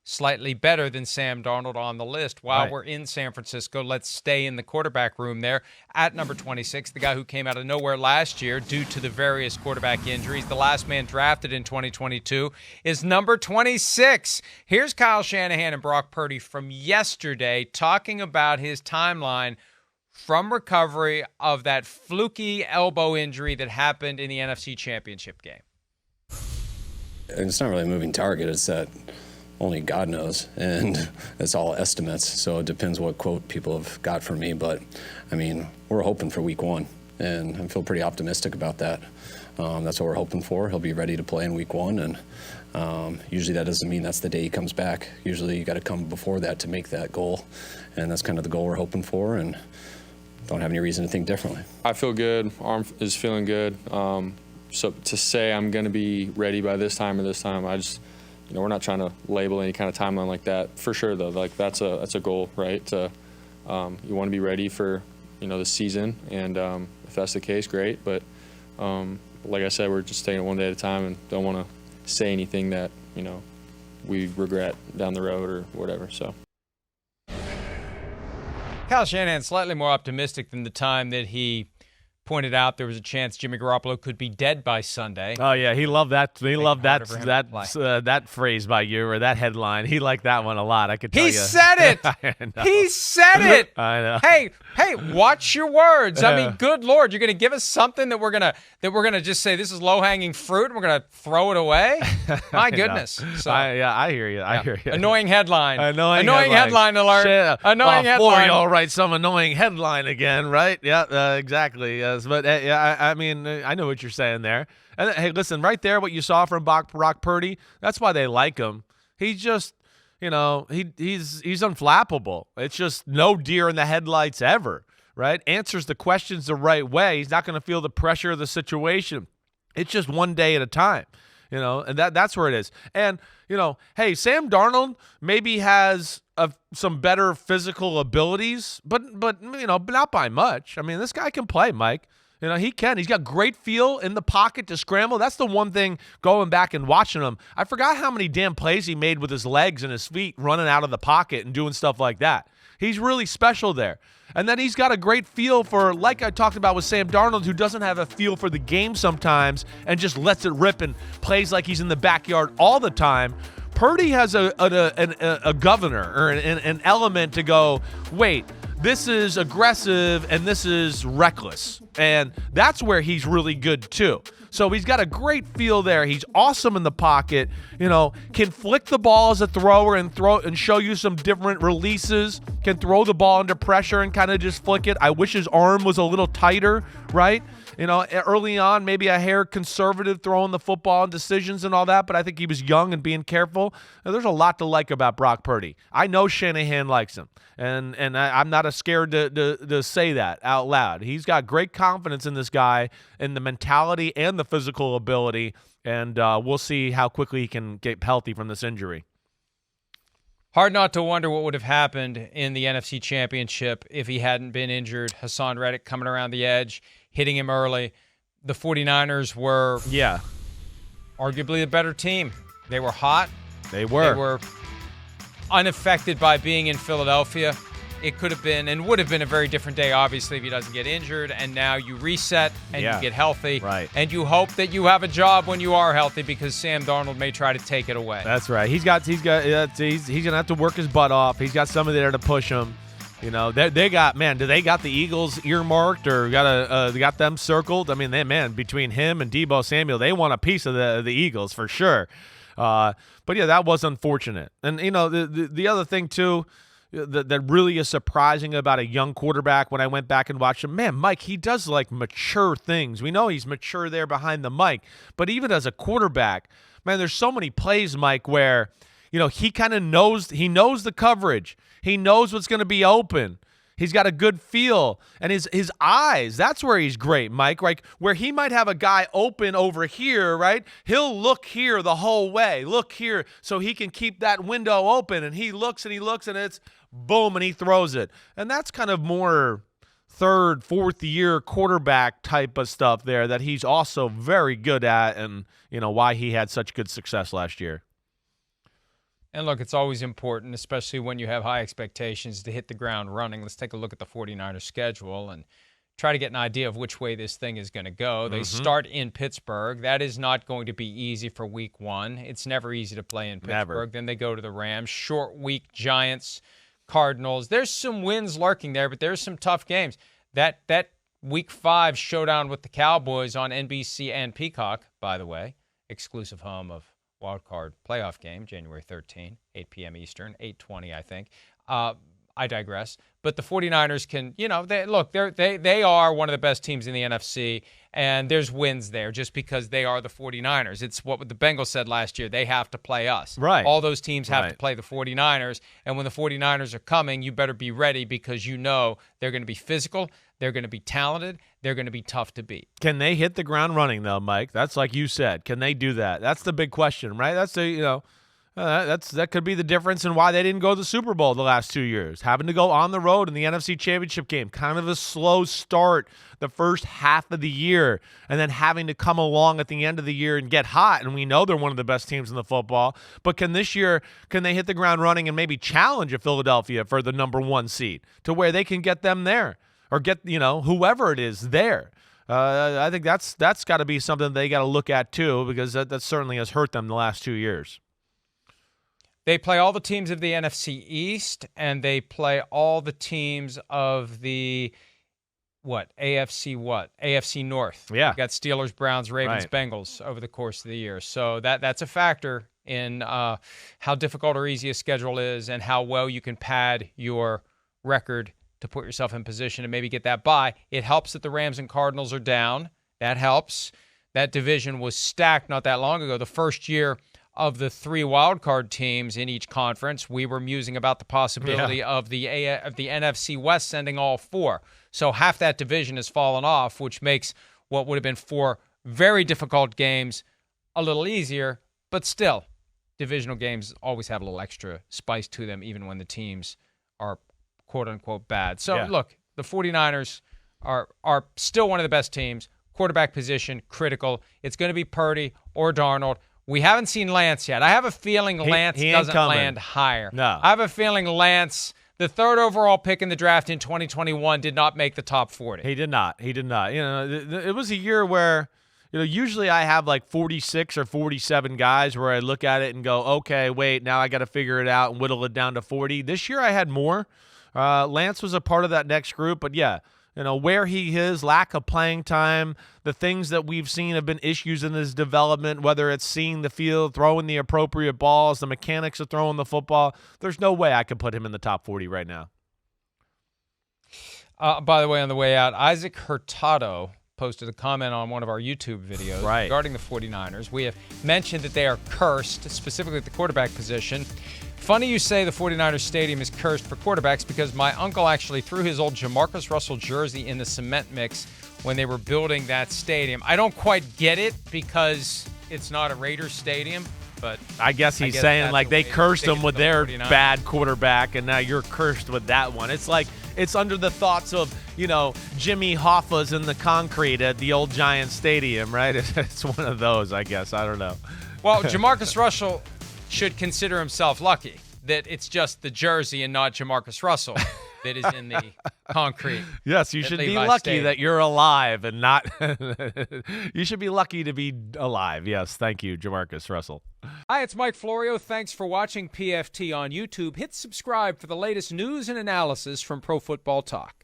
slightly better than Sam Darnold on the list. While Right. we're in San Francisco, let's stay in the quarterback room there. At number 26, the guy who came out of nowhere last year due to the various quarterback injuries, the last man drafted in 2022, is number 26. Here's Kyle Shanahan and Brock Purdy from yesterday talking about his timeline from recovery of that fluky elbow injury that happened in the NFC Championship game. And it's not really a moving target. It's that only God knows, and it's all estimates. So it depends what quote people have got from me. But, I mean, we're hoping for week 1, and I feel pretty optimistic about that. That's what we're hoping for. He'll be ready to play in week 1, and usually that doesn't mean that's the day he comes back. Usually you got to come before that to make that goal, and that's kind of the goal we're hoping for, and don't have any reason to think differently. I feel good. Arm is feeling good. So to say I'm going to be ready by this time or this time, I just, we're not trying to label any kind of timeline like that. For sure, though, like that's a goal, right? To you want to be ready for the season, and if that's the case, great. But like I said, we're just taking it one day at a time, and don't want to say anything that we regret down the road or whatever. So. Kyle Shanahan slightly more optimistic than the time that he pointed out there was a chance Jimmy Garoppolo could be dead by Sunday. Oh yeah, he loved that. He loved that phrase by you, or that headline. He liked that one a lot. I could tell you. He said it. He said it. I know. Hey, watch your words. I mean, good Lord, you're going to give us something that we're gonna just say this is low hanging fruit and we're going to throw it away? My goodness. So, I hear you. I hear you. Annoying headline. Annoying headline alert. Annoying headline. Florio writes some annoying headline again, right? Yeah, exactly. But I mean, I know what you're saying there. And hey, listen, right there, what you saw from Brock Purdy, that's why they like him. He's just, he's unflappable. It's just no deer in the headlights ever, right? Answers the questions the right way. He's not going to feel the pressure of the situation. It's just one day at a time, and that's where it is. And, hey, Sam Darnold maybe has some better physical abilities, but not by much. I mean, this guy can play, Mike. He can. He's got great feel in the pocket to scramble. That's the one thing going back and watching him. I forgot how many damn plays he made with his legs and his feet running out of the pocket and doing stuff like that. He's really special there. And then he's got a great feel for, like I talked about with Sam Darnold, who doesn't have a feel for the game sometimes and just lets it rip and plays like he's in the backyard all the time. Purdy has a governor or an element to go, wait, this is aggressive and this is reckless. And that's where he's really good too. So he's got a great feel there. He's awesome in the pocket, can flick the ball as a thrower and show you some different releases, can throw the ball under pressure and kind of just flick it. I wish his arm was a little tighter, right? Early on, maybe a hair conservative throwing the football and decisions and all that, but I think he was young and being careful. Now, there's a lot to like about Brock Purdy. I know Shanahan likes him, and I'm not scared to say that out loud. He's got great confidence in this guy, in the mentality and the physical ability, and we'll see how quickly he can get healthy from this injury. Hard not to wonder what would have happened in the NFC Championship if he hadn't been injured. Hassan Reddick coming around the edge, hitting him early. The 49ers were arguably the better team. They were hot. They were. They were unaffected by being in Philadelphia. It could have been and would have been a very different day, obviously, if he doesn't get injured. And now you reset and you get healthy. Right. And you hope that you have a job when you are healthy because Sam Darnold may try to take it away. That's right. He's gonna have to work his butt off. He's got somebody there to push him. Do they got the Eagles earmarked or got them circled? I mean, between him and Deebo Samuel, they want a piece of the Eagles for sure. But yeah, that was unfortunate. And the other thing too, that really is surprising about a young quarterback when I went back and watched him. Man, Mike, he does like mature things. We know he's mature there behind the mic, but even as a quarterback, man, there's so many plays, Mike, where he kind of knows the coverage. He knows what's going to be open. He's got a good feel. And his eyes, that's where he's great, Mike. Like where he might have a guy open over here, right? He'll look here the whole way. Look here so he can keep that window open. And he looks and it's boom, and he throws it. And that's kind of more third, fourth year quarterback type of stuff there that he's also very good at, and why he had such good success last year. And look, it's always important, especially when you have high expectations, to hit the ground running. Let's take a look at the 49ers schedule and try to get an idea of which way this thing is going to go. They start in Pittsburgh. That is not going to be easy for week one. It's never easy to play in Pittsburgh. Never. Then they go to the Rams. Short week, Giants, Cardinals. There's some wins lurking there, but there's some tough games. That week 5 showdown with the Cowboys on NBC and Peacock, by the way, exclusive home of Wild Card playoff game, January 13, 8 p.m. Eastern, 8:20, I think. I digress. But the 49ers can, they are one of the best teams in the NFC, and there's wins there just because they are the 49ers. It's what the Bengals said last year. They have to play us. Right. All those teams have to play the 49ers, and when the 49ers are coming, you better be ready because you know they're going to be physical, they're going to be talented, they're going to be tough to beat. Can they hit the ground running, though, Mike? That's like you said. Can they do that? That's the big question, right? That's the, that could be the difference in why they didn't go to the Super Bowl the last 2 years. Having to go on the road in the NFC Championship game, kind of a slow start the first half of the year, and then having to come along at the end of the year and get hot. And we know they're one of the best teams in the football. But can they hit the ground running and maybe challenge a Philadelphia for the number 1 seed to where they can get them there or get whoever it is there? I think that's got to be something they got to look at too, because that certainly has hurt them the last 2 years. They play all the teams of the NFC East, and they play all the teams of the AFC North. Yeah. You got Steelers, Browns, Ravens, Right. Bengals over the course of the year. So that's a factor in how difficult or easy a schedule is and how well you can pad your record to put yourself in position to maybe get that bye. It helps that the Rams and Cardinals are down. That helps. That division was stacked not that long ago. The first year of the 3 wildcard teams in each conference, we were musing about the possibility of the NFC West sending all 4. So half that division has fallen off, which makes what would have been 4 very difficult games a little easier. But still, divisional games always have a little extra spice to them, even when the teams are quote-unquote bad. So look, the 49ers are still one of the best teams. Quarterback position, critical. It's going to be Purdy or Darnold. We haven't seen Lance yet. I have a feeling Lance doesn't land higher. No. I have a feeling Lance, the 3rd overall pick in the draft in 2021, did not make the top 40. He did not. It was a year where, usually I have like 46 or 47 guys where I look at it and go, okay, wait, now I got to figure it out and whittle it down to 40. This year I had more. Lance was a part of that next group, but yeah. Where he is, lack of playing time, the things that we've seen have been issues in his development, whether it's seeing the field, throwing the appropriate balls, the mechanics of throwing the football. There's no way I could put him in the top 40 right now. By the way, on the way out, Isaac Hurtado posted a comment on one of our YouTube videos regarding the 49ers. We have mentioned that they are cursed, specifically at the quarterback position. Funny you say the 49ers stadium is cursed for quarterbacks because my uncle actually threw his old Jamarcus Russell jersey in the cement mix when they were building that stadium. I don't quite get it because it's not a Raiders stadium, but I guess he's saying like they cursed him with their bad quarterback and now you're cursed with that one. It's like it's under the thoughts of, Jimmy Hoffa's in the concrete at the old Giant Stadium, right? It's one of those, I guess. I don't know. Well, Jamarcus Russell should consider himself lucky that it's just the jersey and not Jamarcus Russell that is in the concrete. Yes, you should be lucky that you're alive and not – you should be lucky to be alive. Yes, thank you, Jamarcus Russell. Hi, it's Mike Florio. Thanks for watching PFT on YouTube. Hit subscribe for the latest news and analysis from Pro Football Talk.